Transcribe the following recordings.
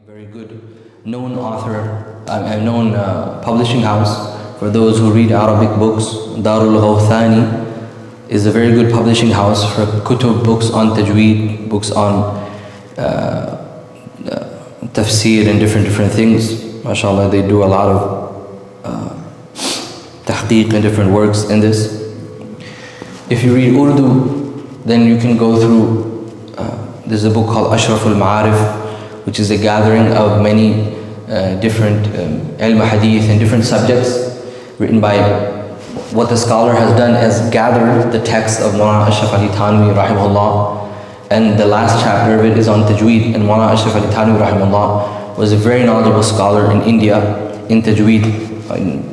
very good known author, a known publishing house. For those who read Arabic books, Darul Ghawthani is a very good publishing house for kutub, books on Tajweed, books on tafsir and different things. MashaAllah, they do a lot of tahqiq and different works in this. If you read Urdu, then you can go through, there's a book called Ashraful Ma'arif, which is a gathering of many different ilm hadith and different subjects written by, what the scholar has done is gathered the text of Mawlana Ashraf Ali Thanwi rahimahullah, and the last chapter of it is on Tajweed, and Mawlana Ashraf Ali Thanwi rahimahullah was a very knowledgeable scholar in India in Tajweed, in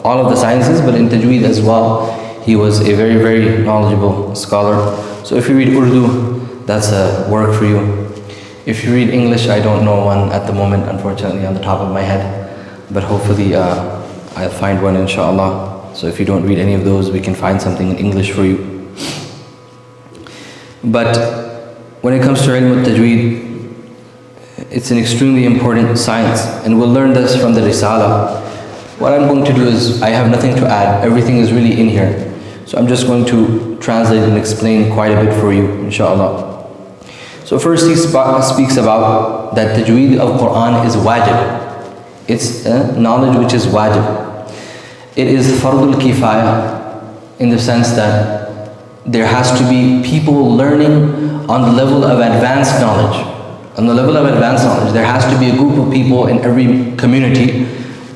all of the sciences, but in Tajweed as well. He was a very knowledgeable scholar. So if you read Urdu, that's a work for you. If you read English, I don't know one at the moment, unfortunately, on the top of my head, but hopefully I'll find one, inshallah. So if you don't read any of those, we can find something in English for you. But when it comes to ilm al-tajweed, it's an extremely important science, and we'll learn this from the Risala. What I'm going to do is, I have nothing to add, everything is really in here. So I'm just going to translate and explain quite a bit for you, inshallah. So first he speaks about that tajweed of Qur'an is wajib. It's knowledge which is wajib. It is fardul kifaya in the sense that there has to be people learning on the level of advanced knowledge. On the level of advanced knowledge, there has to be a group of people in every community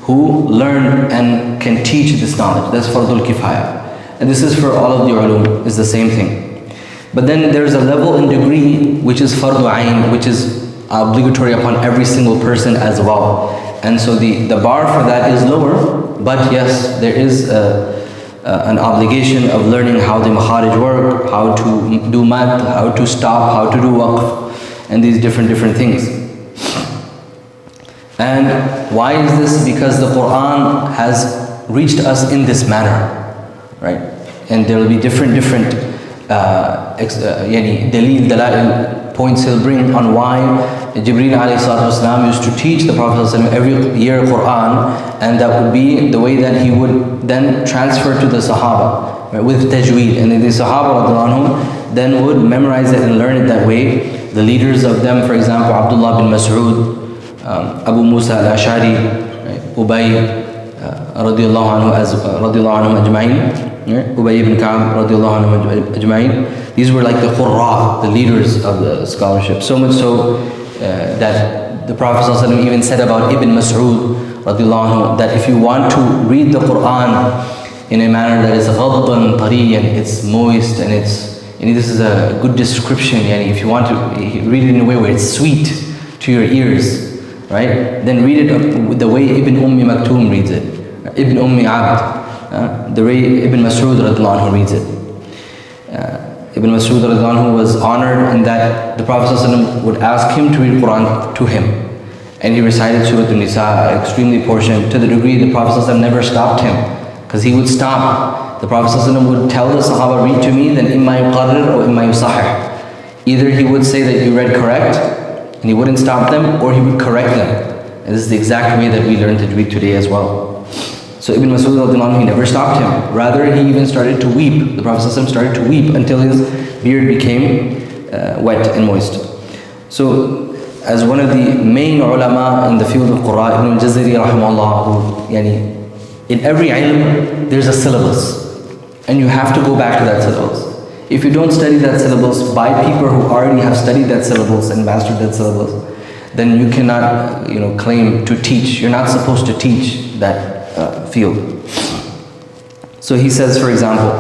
who learn and can teach this knowledge. That's fardul kifaya. And this is for all of the ulum, is the same thing. But then there's a level and degree which is fardu ayn, which is obligatory upon every single person as well. And so the bar for that is lower, but yes, there is an obligation of learning how the makharij work, how to do mad, how to stop, how to do waqf, and these different things. And why is this? Because the Qur'an has reached us in this manner, right? And there will be different dalil, dalail points he'll bring on why Jibreel alayhi salatu wasalam used to teach the Prophet every year Qur'an, and that would be the way that he would then transfer to the Sahaba, right, with Tajweed. And then the Sahaba anhum then would memorize it and learn it that way. The leaders of them, for example, Abdullah bin Mas'ud, Abu Musa al-Ash'ari, right, Ubay radiallahu anhu ajma'in, Ubay ibn Ka'b radiallahu anhu ajma'in. These were like the qurra, the leaders of the scholarship. So much so that the Prophet ﷺ even said about Ibn Mas'ud radiallahu anhu that if you want to read the Qur'an in a manner that is ghadban tariyan, it's moist and this is a good description, if you want to read it in a way where it's sweet to your ears, right? Then read it the way Ibn Maktoum reads it, Ibn Abd, the way Ibn Mas'ud radiallahu anhu reads it. Ibn Mas'ud radiallahu anhu was honored in that the Prophet ﷺ would ask him to read Quran to him, and he recited Surah An-Nisa, extremely portion, to the degree the Prophet ﷺ never stopped him, because he would stop. The Prophet ﷺ would tell the Sahaba, read to me, then imma yuqarrir or imma yusahih. Either he would say that you read correct, and he wouldn't stop them, or he would correct them. And this is the exact way that we learn Tajweed today as well. So Ibn Mas'ud, he never stopped him. Rather, he even started to weep. The Prophet ﷺ started to weep until his beard became wet and moist. So, as one of the main ulama in the field of Qur'an, Ibn al-Jazari rahimahullah, who, in every ilm, there's a syllabus. And you have to go back to that syllabus. If you don't study that syllabus by people who already have studied that syllabus and mastered that syllabus, then you cannot, claim to teach. You're not supposed to teach that field. So he says, for example,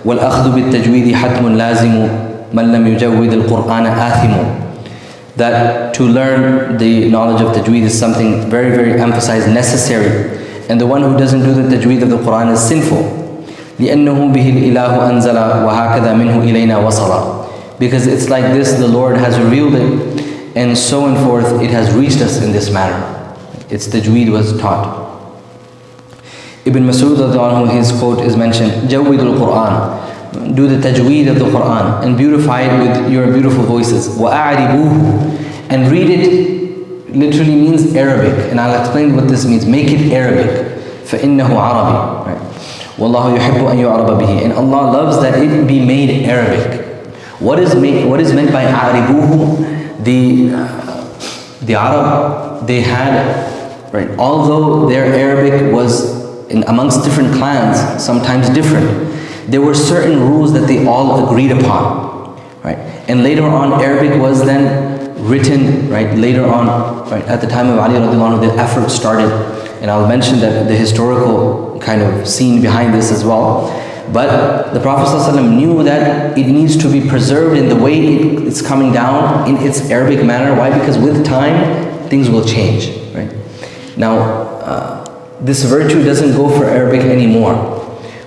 وَالْأَخْذُ بِالتَّجْوِيدِ حَتْمٌ لَازِمٌ مَنْ لَمْ يُجَوِّدِ الْقُرْآنَ آثِمٌ. That to learn the knowledge of Tajweed is something very emphasized, necessary. And the one who doesn't do the Tajweed of the Qur'an is sinful. لِأَنَّهُ بِهِ الْإِلَهُ أَنزَلَ وَهَكَذَا مِنْهُ إِلَيْنَا وَصَلَ. Because it's like this, the Lord has revealed it, and so and forth, it has reached us in this manner. Its Tajweed was taught. Ibn Mas'ud, his quote is mentioned, Jawwidul Qur'an, do the tajweed of the Qur'an and beautify it with your beautiful voices. وَأَعْرِبُوهُ, and read it literally means Arabic, and I'll explain what this means. Make it Arabic. فَإِنَّهُ عَرَبِي. Right? وَاللَّهُ يُحِبُّ أَن يُعْرَبَ بِهِ. And Allah loves that it be made Arabic. What is meant by أَعْرِبُوهُ? The Arab, they had, right, although their Arabic was amongst different clans, sometimes different, there were certain rules that they all agreed upon, right? And later on, Arabic was then written, right? Later on, right, at the time of Ali radiallahu anhu, the effort started, and I'll mention that the historical kind of scene behind this as well. But the Prophet ﷺ knew that it needs to be preserved in the way it's coming down in its Arabic manner. Why? Because with time, things will change, right? Now, this virtue doesn't go for Arabic anymore.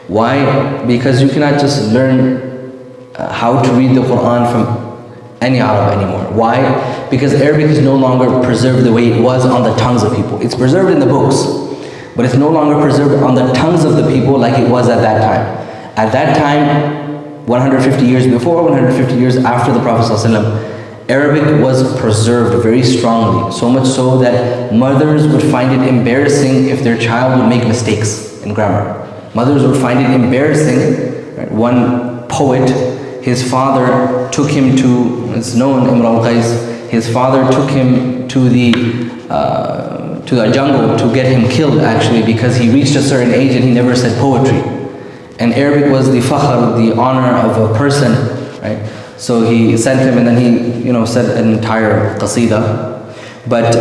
Why? Because you cannot just learn how to read the Qur'an from any Arab anymore. Why? Because Arabic is no longer preserved the way it was on the tongues of people. It's preserved in the books, but it's no longer preserved on the tongues of the people like it was at that time. At that time, 150 years before, 150 years after the Prophet ﷺ, Arabic was preserved very strongly, so much so that mothers would find it embarrassing if their child would make mistakes in grammar. Mothers would find it embarrassing. Right? One poet, his father took him to, it's known, Imam Zayd, his father took him to the jungle to get him killed actually, because he reached a certain age and he never said poetry. And Arabic was the fakhr, the honor of a person, right? So he sent him, and then he, said an entire qasida. But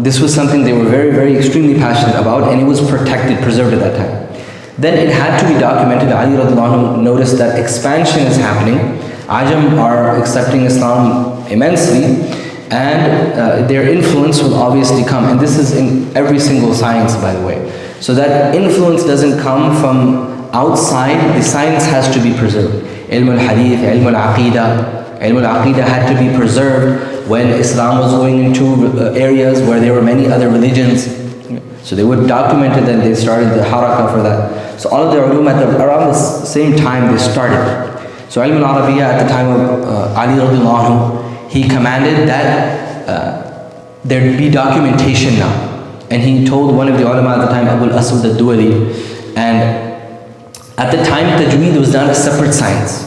this was something they were very, very extremely passionate about, and it was protected, preserved at that time. Then it had to be documented. Ali radiallahu anhu noticed that expansion is happening. Ajam are accepting Islam immensely, and their influence will obviously come. And this is in every single science, by the way. So that influence doesn't come from outside, the science has to be preserved. Ilm al-Hadith, Ilm al-Aqidah. Ilm al-Aqidah had to be preserved when Islam was going into areas where there were many other religions. So they would document it, and they started the harakah for that. So all of the ulum around the same time they started. So Ilm al-Arabiyyah at the time of Ali radiallahu anhu, he commanded that there be documentation now. And he told one of the ulama at the time, Abu al-Aswad al-Duwali, and at the time, Tajweed was not a separate science.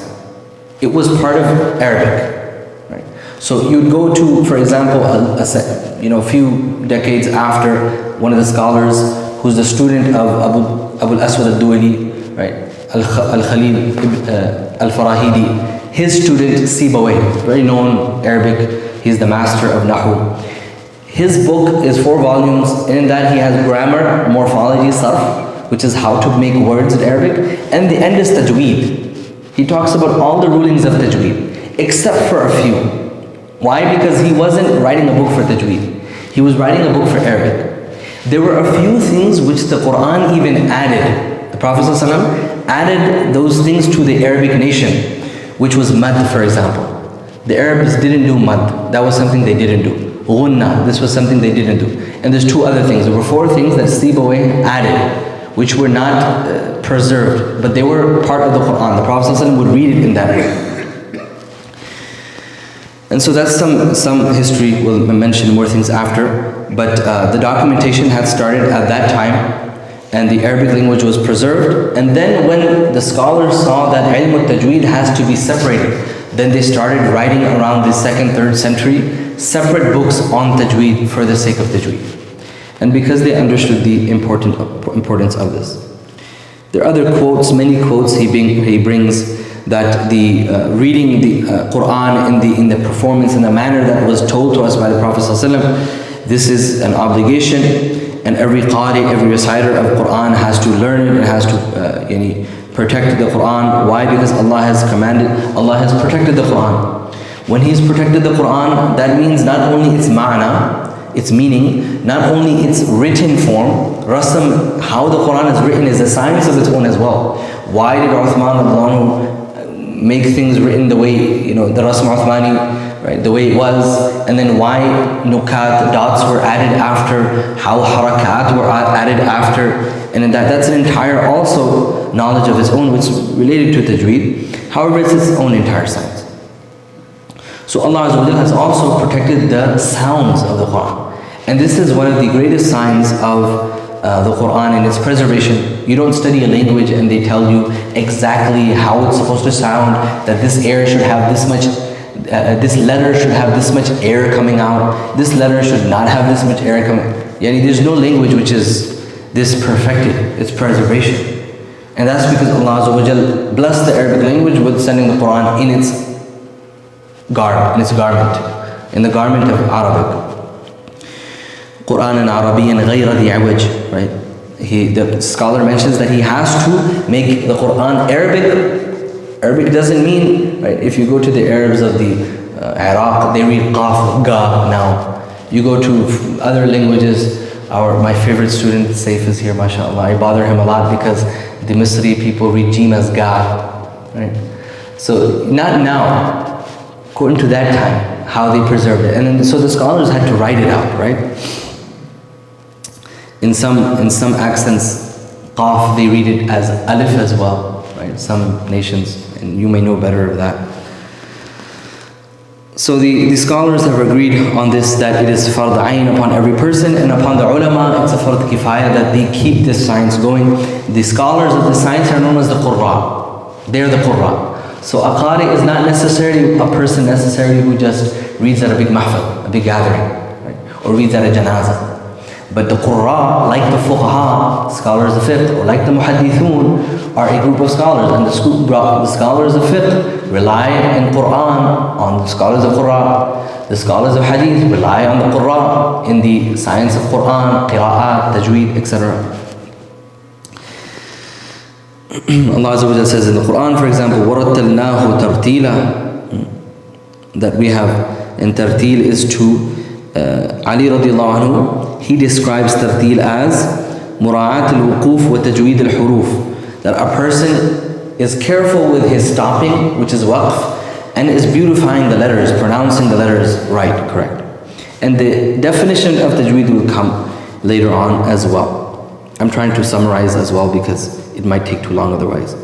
It was part of Arabic. Right? So you'd go to, for example, a few decades after, one of the scholars who's the student of Abu al-Aswad al-Duwali, right? Al-Khalil al-Farahidi, his student Sibawayh, very known Arabic. He's the master of Nahu. His book is 4 volumes, and in that he has grammar, morphology, sarf, which is how to make words in Arabic, and the end is Tajweed. He talks about all the rulings of Tajweed, except for a few. Why? Because he wasn't writing a book for Tajweed. He was writing a book for Arabic. There were a few things which the Qur'an even added. The Prophet ﷺ added those things to the Arabic nation, which was mad, for example. The Arabs didn't do mad. That was something they didn't do. Ghunna, this was something they didn't do. And there's 2 other things. There were 4 things that Sibawayh added, which were not preserved, but they were part of the Qur'an. The Prophet ﷺ would read it in that way. And so that's some history. We'll mention more things after. But the documentation had started at that time, and the Arabic language was preserved. And then when the scholars saw that ilm al-Tajweed has to be separated, then they started writing around the 2nd, 3rd century, separate books on Tajweed for the sake of Tajweed. And because they understood the importance of this. There are other quotes, many quotes he brings, that the reading the Qur'an in the performance, in the manner that was told to us by the Prophet ﷺ, this is an obligation, and every qari, every reciter of Qur'an has to learn it, and has to protect the Qur'an. Why? Because Allah has commanded, Allah has protected the Qur'an. When He's protected the Qur'an, that means not only its ma'na, its meaning, not only its written form. Rasam, how the Qur'an is written, is a science of its own as well. Why did Uthman make things written the way, the Rasm Uthmani, right, the way it was, and then why nukat, dots were added after, how harakat were added after, and then that's an entire also knowledge of its own, which is related to Tajweed. However, it's its own entire science. So Allah Azza wa Jalla has also protected the sounds of the Qur'an. And this is one of the greatest signs of the Qur'an and its preservation. You don't study a language and they tell you exactly how it's supposed to sound, that this air should have this much, this letter should have this much air coming out, this letter should not have this much air coming out. Yani there's no language which is this perfected, it's preservation. And that's because Allah Azza wa Jal blessed the Arabic language with sending the Qur'an in its garb, in its garment, in the garment of Arabic. Qur'an Arabiyyan ghayra di awaj, right? The scholar mentions that he has to make the Qur'an Arabic. Arabic doesn't mean, right? If you go to the Arabs of the Iraq, they read qaf, ga now. You go to other languages, my favorite student, Saif, is here, mashallah. I bother him a lot because the Misri people read jim as ga, right? So not now, according to that time, how they preserved it. And then, so the scholars had to write it out, right? In some accents, qaf, they read it as alif as well, right? Some nations, and you may know better of that. So the scholars have agreed on this, that it is fard ayn upon every person, and upon the ulama it's a fard kifaya that they keep this science going. The scholars of the science are known as the qurra. They're the qurra. So a qari is not necessarily a person who just reads at a big mahfal, a big gathering, right? Or reads at a janazah. But the qurra, like the fuqaha, scholars of fiqh, or like the muhaddithun, are a group of scholars. And the scholars of fiqh rely in Qur'an on the scholars of qurra. The scholars of hadith rely on the qurra in the science of Qur'an, qira'at, tajweed, etc. Allah Azza wa Jalla says in the Qur'an, for example, وَرَتَّلْنَاهُ تَرْتِيلًا, that we have, and tartil is to Ali radiallahu anhu, he describes tartil as mura'at al-wuquf wa tajweed al-huruf, that a person is careful with his stopping, which is waqf, and is beautifying the letters, pronouncing the letters right, correct. And the definition of tajweed will come later on as well. I'm trying to summarize as well because it might take too long otherwise.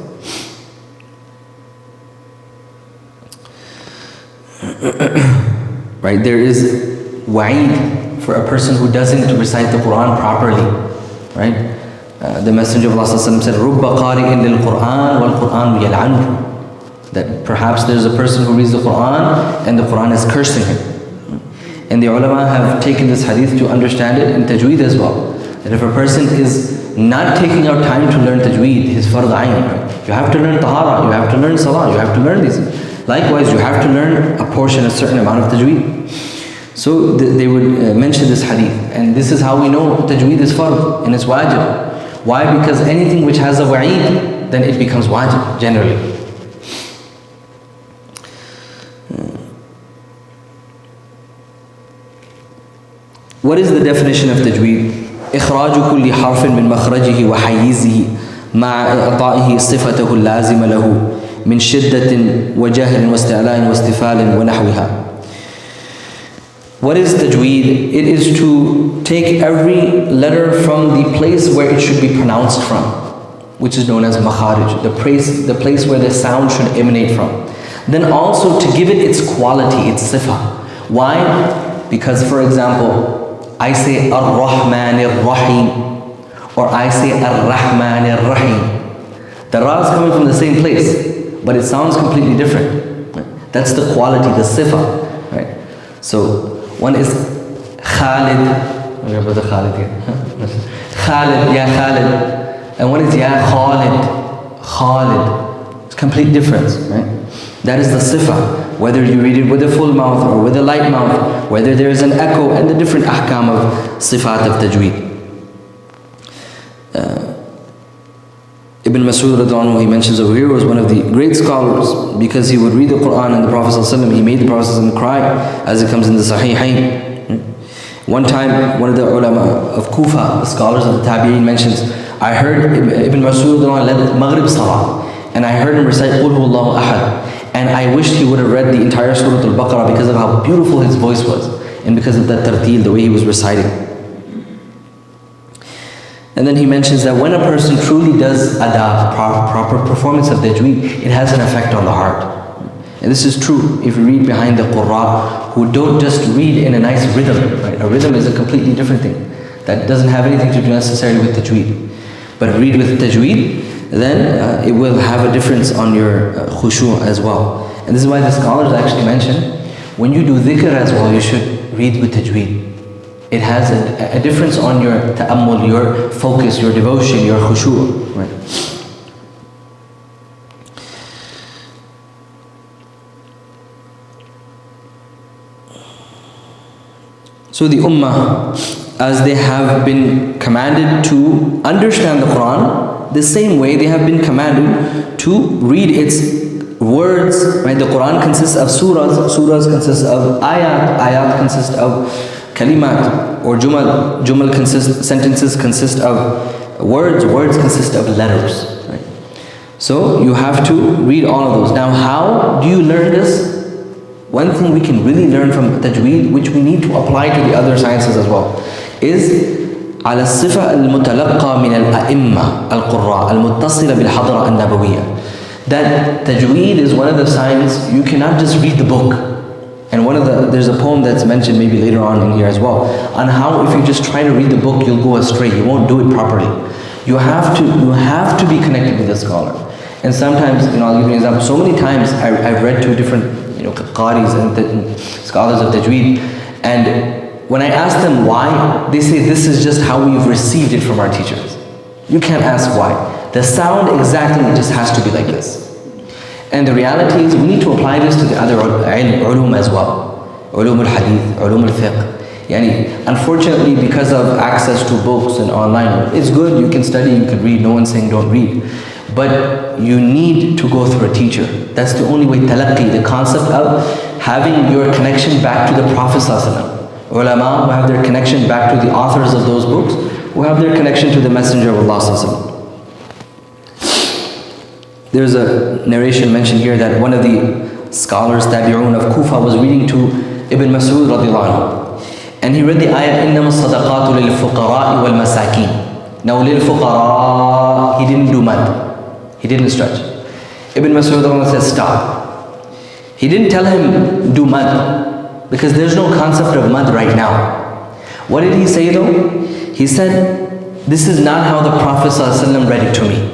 Right, there is wa'id for a person who doesn't recite the Qur'an properly, right? The Messenger of Allah said, رُبَّ قَارِئٍ لِلْقُرْآنِ وَالْقُرْآنُ يَلْعَنُهُ, that perhaps there's a person who reads the Qur'an and the Qur'an is cursing him. And the ulama have taken this hadith to understand it in tajweed as well. That if a person is not taking out time to learn tajweed, his fard ayn, right? You have to learn tahara, you have to learn salah, you have to learn these. Likewise, you have to learn a portion, a certain amount of tajweed. So they would mention this hadith, and this is how we know tajweed is fard and it's wajib. Why? Because anything which has a wa'id, then it becomes wajib generally. What is the definition of tajweed? إخراج كل حرف من مخرجه وحيزه مع إعطائه صفته اللازمة له من شدة وجهر واستعلاء واستفال ونحوها. What is tajweed? It is to take every letter from the place where it should be pronounced from, which is known as makharij, the place where the sound should emanate from. Then also to give it its quality, its sifa. Why? Because, for example, I say Ar-Rahman Ar-Rahim, or I say Ar-Rahman Ar-Rahim. The ra is coming from the same place, but it sounds completely different. That's the quality, the sifa, right? So one is Khalid, my brother Khalid here. Khalid, Ya Khalid. And one is Ya Khalid, Khalid. It's a complete difference, right? That is the sifa. Whether you read it with a full mouth or with a light mouth, whether there is an echo, and the different ahkam of sifat of tajweed. Ibn Mas'ud radhiyallahu anhu, he mentions over here, was one of the great scholars because he would read the Qur'an and the Prophet ﷺ, he made the Prophet ﷺ cry, as it comes in the Sahihain. One time, one of the ulama of Kufa, the scholars of the Tabi'een, mentions, I heard Ibn Mas'ud led Maghrib Salah, and I heard him recite Qul Huwallahu Ahad, and I wished he would have read the entire Surah Al-Baqarah because of how beautiful his voice was, and because of that tartil, the way he was reciting. And then he mentions that when a person truly does ada, proper performance of tajweed, it has an effect on the heart. And this is true if you read behind the Qur'an, who don't just read in a nice rhythm. Right? A rhythm is a completely different thing. That doesn't have anything to do necessarily with Tajweed. But read with Tajweed, then it will have a difference on your khushu' as well. And this is why the scholars actually mention, when you do dhikr as well, you should read with Tajweed. It has a difference on your ta'ammul, your focus, your devotion, your khushu'. Right? So the ummah, as they have been commanded to understand the Qur'an, the same way they have been commanded to read its words. Right? The Qur'an consists of surahs, surahs consist of ayat, ayat consist of kalimat or jumal, jumal sentences consist of words, words consist of letters. Right? So you have to read all of those. Now how do you learn this? One thing we can really learn from Tajweed, which we need to apply to the other sciences as well, is على الصفة المتلقى من الأئمة القراء المتصلة بالحضرة النبوية. That Tajweed is one of the signs you cannot just read the book. And there's a poem that's mentioned maybe later on in here as well, on how if you just try to read the book, you'll go astray, you won't do it properly. You have to be connected with a scholar. And sometimes, I'll give you an example. So many times I've read to different qaris and scholars of Tajweed, and when I ask them why, they say this is just how we've received it from our teachers. You can't ask why. The sound exactly just has to be like this. And the reality is we need to apply this to the other ulum as well. Ulum al-hadith, ulum al-fiqh. Unfortunately, because of access to books and online, it's good, you can study, you can read, no one's saying don't read. But you need to go through a teacher. That's the only way. Talaqqi, the concept of having your connection back to the Prophet ﷺ. Ulama who have their connection back to the authors of those books, who have their connection to the Messenger of Allah ﷺ. There's a narration mentioned here that one of the scholars, tabi'un of Kufa, was reading to Ibn Mas'ud radiallahu anhu. And he read the ayah, إِنَّمَا الصَّدَقَاتُ لِلْفُقَرَاءِ وَالْمَسَاكِينَ. Now lil-fuqara, he didn't do mad. He didn't stretch. Ibn Mas'ud says stop. He didn't tell him do mad, because there's no concept of mad right now. What did he say though? He said, this is not how the Prophet ﷺ read it to me.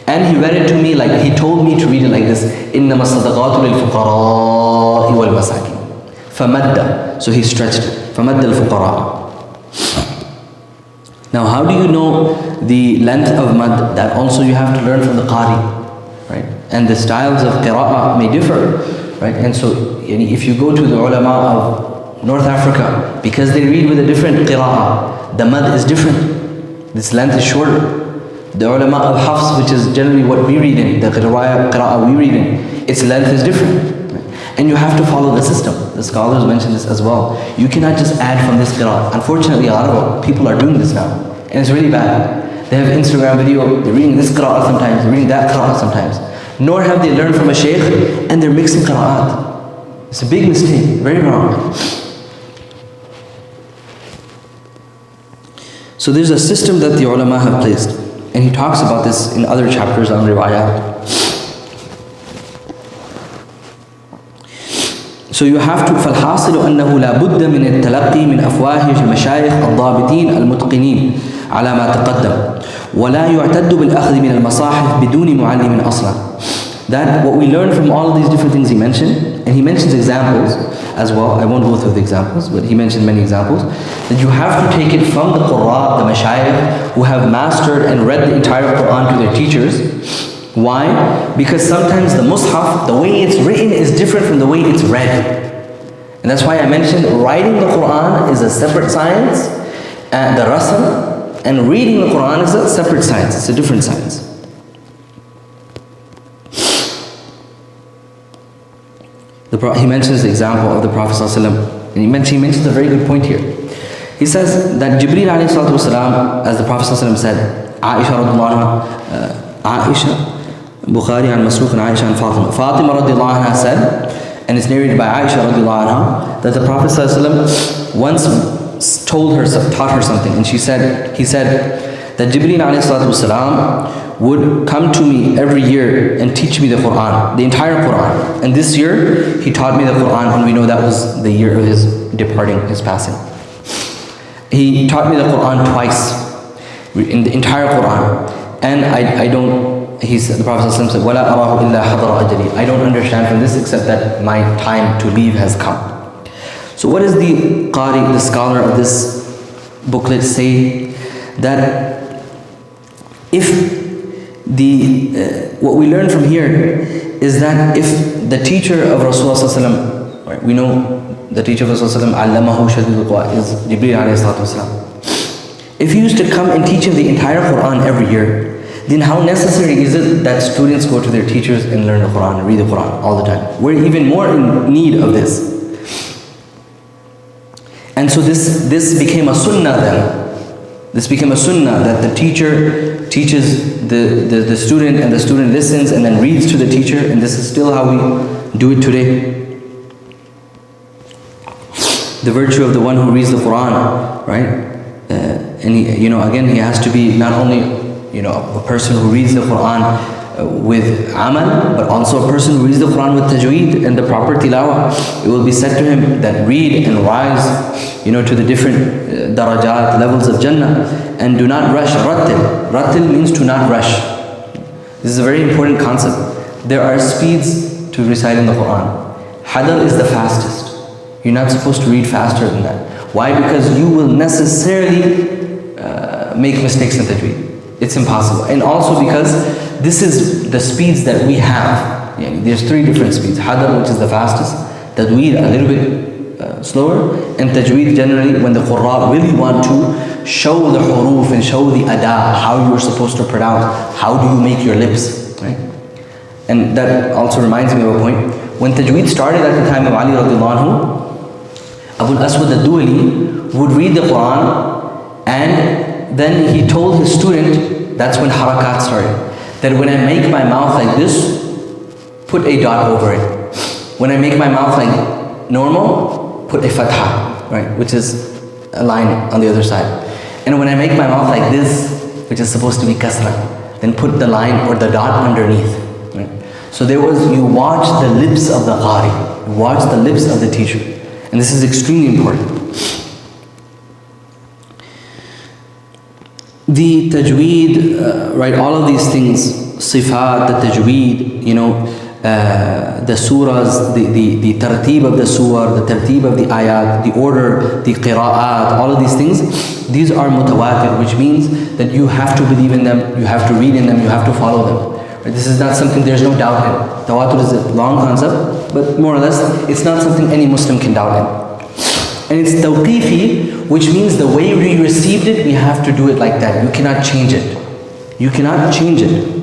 And he read it to me like, he told me to read it like this, إِنَّمَا الصَّدَقَاتُ لِلْفُقَرَاءِ وَالْمَسَاكِينَ فَمَدَّ. So he stretched it. فَمَدَّ الْفُقَرَاء. Now how do you know the length of mad? That also you have to learn from the qari, right? And the styles of qira'ah may differ, right? And so if you go to the ulama of North Africa, because they read with a different qira'ah, the mad is different. This length is shorter. The ulama of Hafs, which is generally what we read in, the qira'ah we read in, its length is different. Right? And you have to follow the system. The scholars mention this as well. You cannot just add from this qira'ah. Unfortunately, a lot of people are doing this now. And it's really bad. They have Instagram video, they're reading this qira'ah sometimes, they're reading that qira'ah sometimes. Nor have they learned from a shaykh, and they're mixing qira'at. It's a big mistake, very wrong. So there's a system that the ulama have placed. And he talks about this in other chapters on riwayat. So you have to, فالحاصل أنه لا بد من التلقي من أفواه المشايخ الضابطين المتقنين على ما تقدم ولا يعتد بالأخذ من المصاحف بدون معلم أصلا. That what we learn from all of these different things he mentioned, and he mentions examples as well. I won't go through the examples, but he mentioned many examples. That you have to take it from the Qur'an, the mashayikh who have mastered and read the entire Qur'an to their teachers. Why? Because sometimes the mushaf, the way it's written is different from the way it's read. And that's why I mentioned writing the Qur'an is a separate science, and the rasm, and reading the Qur'an is a separate science, it's a different science. He mentions the example of the Prophet ﷺ, and he mentions a very good point here. He says that Jibreel alayhi salatu wasalam, as the Prophet ﷺ said, Aisha radiallahu anha, Aisha, Bukhari and Masruq and Aisha and Fatima. Fatima radiallahu anha said, and it's narrated by Aisha radiallahu anha, that the Prophet ﷺ once taught her something, and he said, that Jibreel ﷺ would come to me every year and teach me the Qur'an, the entire Qur'an. And this year, he taught me the Qur'an, and we know that was the year of his departing, his passing. He taught me the Qur'an twice, in the entire Qur'an. And I don't, he said, the Prophet ﷺ said, وَلَا أَرَاهُ إِلَّا حَضَرَ أَجَلِي. I don't understand from this except that my time to leave has come. So what does the Qari, the scholar of this booklet say? That if what we learn from here is that if the teacher of Rasulullah ﷺ, right, we know the teacher of Rasulullah ﷺ, allamahu shadidul quwa, is Jibreel alayhi salatu wasalam. If he used to come and teach him the entire Quran every year, then how necessary is it that students go to their teachers and learn the Quran and read the Quran all the time? We're even more in need of this. And so this became a sunnah then. This became a sunnah that the teacher teaches the student, and the student listens and then reads to the teacher, and this is still how we do it today. The virtue of the one who reads the Quran, right? And he, again, he has to be not only a person who reads the Quran with amal, but also a person who reads the Quran with tajweed and the proper tilawah. It will be said to him that read and rise, to the different darajat, levels of Jannah, and do not rush. Rattil. Rattil means to not rush. This is a very important concept. There are speeds to reciting the Quran. Hadal is the fastest. You're not supposed to read faster than that. Why? Because you will necessarily make mistakes in tajweed. It's impossible. And also because this is the speeds that we have. There's 3 different speeds. Hadal, which is the fastest. Tajweed, a little bit slower. And tajweed, generally, when the qurra really want to show the huruf and show the ada, how you're supposed to pronounce, how do you make your lips, right? And that also reminds me of a point. When tajweed started at the time of Ali radiallahu anhu, Abu al-Aswad al-Duwali would read the Quran, and then he told his student, that's when harakat started, that when I make my mouth like this, put a dot over it. When I make my mouth like normal, put a fatha, right, which is a line on the other side. And when I make my mouth like this, which is supposed to be kasra, then put the line or the dot underneath. Right? So you watch the lips of the qari, you watch the lips of the teacher. And this is extremely important. The tajweed, right, all of these things, sifat, the tajweed, the surahs, the tartib of the surah, the tartib of the ayat, the order, the qira'at, all of these things, these are mutawatir, which means that you have to believe in them, you have to read in them, you have to follow them. Right? This is not something there's no doubt in. Tawatur is a long concept, but more or less, it's not something any Muslim can doubt in. And it's tawqifi, which means the way we received it, we have to do it like that. You cannot change it. You cannot change it.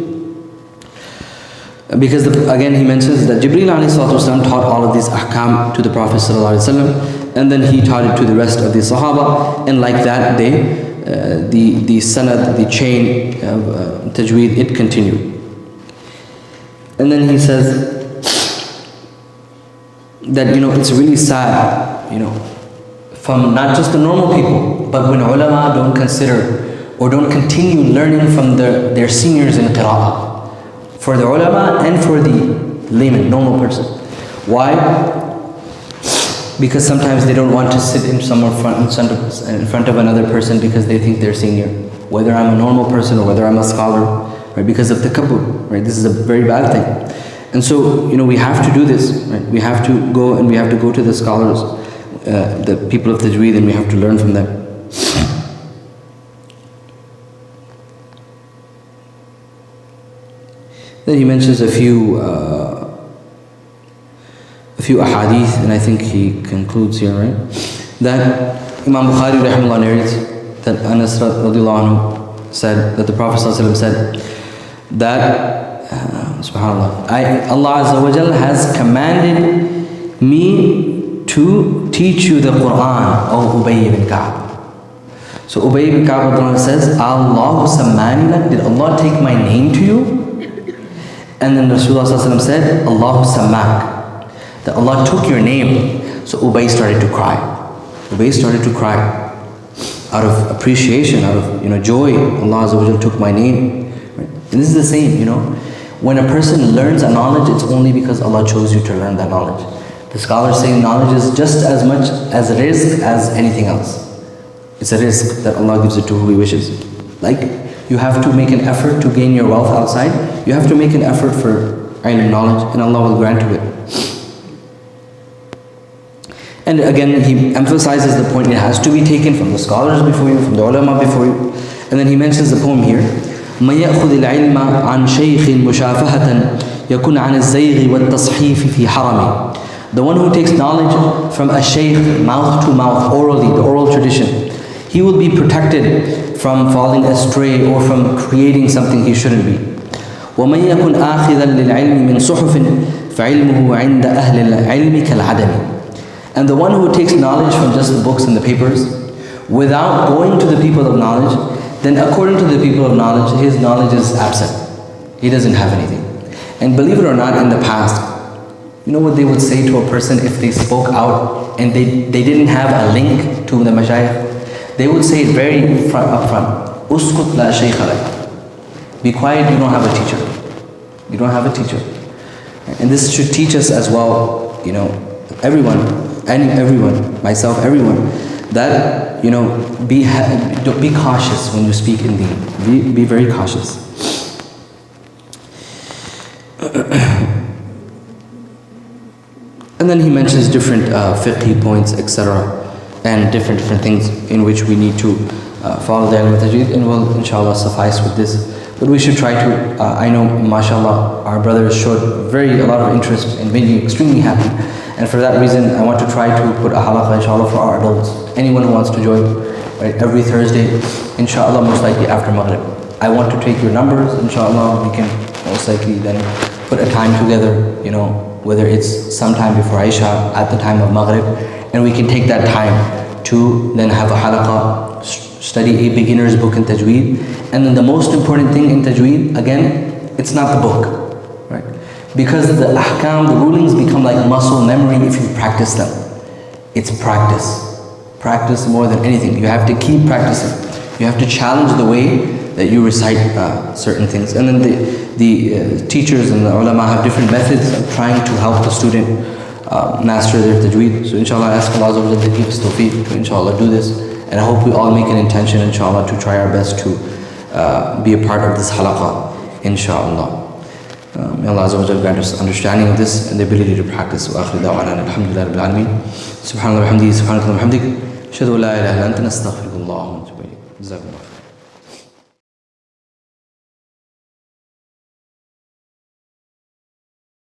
Because again he mentions that Jibreel ﷺ taught all of these ahkam to the Prophet ﷺ, and then he taught it to the rest of the Sahaba, and like that the sanad, the chain of tajweed, it continued. And then he says that it's really sad, from not just the normal people, but when ulama don't consider or don't continue learning from their seniors in qira'ah. For the ulama and for the layman, normal person. Why? Because sometimes they don't want to sit in front of another person because they think they're senior. Whether I'm a normal person or whether I'm a scholar, right? Because of takabbur, right? This is a very bad thing. And so, we have to do this, right? We have to go and we have to go to the scholars, the people of Tajweed, and we have to learn from them. Then he mentions a few ahadith, and I think he concludes here, right? That Imam Bukhari rahimahullah narrates that Anas radiallahu anhu said that the Prophet ﷺ said that subhanallah, Allah Azza wa Jal has commanded me to teach you the Qur'an, O Ubay ibn Ka'b. So Ubay ibn Ka'b says, Allahu sammani lak, did Allah take my name to you? And then Rasulullah ﷺ said, Allahu sammak, that Allah took your name. So Ubay started to cry. Ubay started to cry. out of appreciation, out of joy, Allah Azza wa Jal took my name. Right? And this is the same, when a person learns a knowledge, it's only because Allah chose you to learn that knowledge. The scholars say knowledge is just as much as a rizq as anything else. It's a rizq that Allah gives it to who He wishes. Like you have to make an effort to gain your wealth outside, you have to make an effort for ilm, knowledge, and Allah will grant you it. And again, he emphasizes the point, it has to be taken from the scholars before you, from the ulama before you. And then he mentions the poem here. مَن يَأْخُذِ الْعِلْمَ عَنْ شَيْخٍ مُشَافَهَةً يَكُنْ عَنِ الزَّيْغِ وَالتَّصْحِيفِ فِي حَرَمِ. The one who takes knowledge from a shaykh, mouth to mouth, orally, the oral tradition, he will be protected from falling astray or from creating something he shouldn't be. وَمَن يَكُنْ آخِذًا لِلْعِلْمِ مِنْ صُحُفٍ فَعِلْمُهُ عِنْدَ أَهْلِ الْعِلْمِ كَالْعَدَمِ. And the one who takes knowledge from just the books and the papers, without going to the people of knowledge, then according to the people of knowledge, his knowledge is absent. He doesn't have anything. And believe it or not, in the past, you know what they would say to a person if they spoke out and they didn't have a link to the mashayikh? They would say it very upfront. Uskut la shaykha lak. Be quiet, you don't have a teacher. You don't have a teacher. And this should teach us as well, everyone, myself, everyone, that, be cautious when you speak in deen. Be very cautious. And then he mentions different fiqhi points, etc. and different things in which we need to follow the ilm of tajweed, and we'll inshallah suffice with this. But we should try to, I know, mashallah, our brothers showed a lot of interest and made me extremely happy. And for that reason, I want to try to put a halaqah, inshallah, for our adults. Anyone who wants to join, right, every Thursday, inshallah, most likely after Maghrib. I want to take your numbers, inshallah. We can most likely then put a time together, whether it's sometime before Isha, at the time of Maghrib, and we can take that time to then have a halaqah, study a beginner's book in Tajweed. And then the most important thing in Tajweed, again, it's not the book, right? Because the ahkam, the rulings become like muscle memory if you practice them. It's practice. Practice more than anything. You have to keep practicing. You have to challenge the way that you recite certain things. And then the teachers and the ulama have different methods of trying to help the student master their tajweed. So inshallah, I ask Allah Azza wa Jalla to give us tawfiq to inshallah do this. And I hope we all make an intention, inshallah, to try our best to be a part of this halaqah, inshallah. May Allah Azza wa Jalla grant us understanding of this and the ability to practice. Wa akhir da'wana alhamdulillahi rabbil alameen. Subhanallah wa bihamdihi, subhanakallah wa bihamdik. Ashhadu an la ilaha illa anta, nastaghfiruka wa natubu ilayk. Jazakumullah.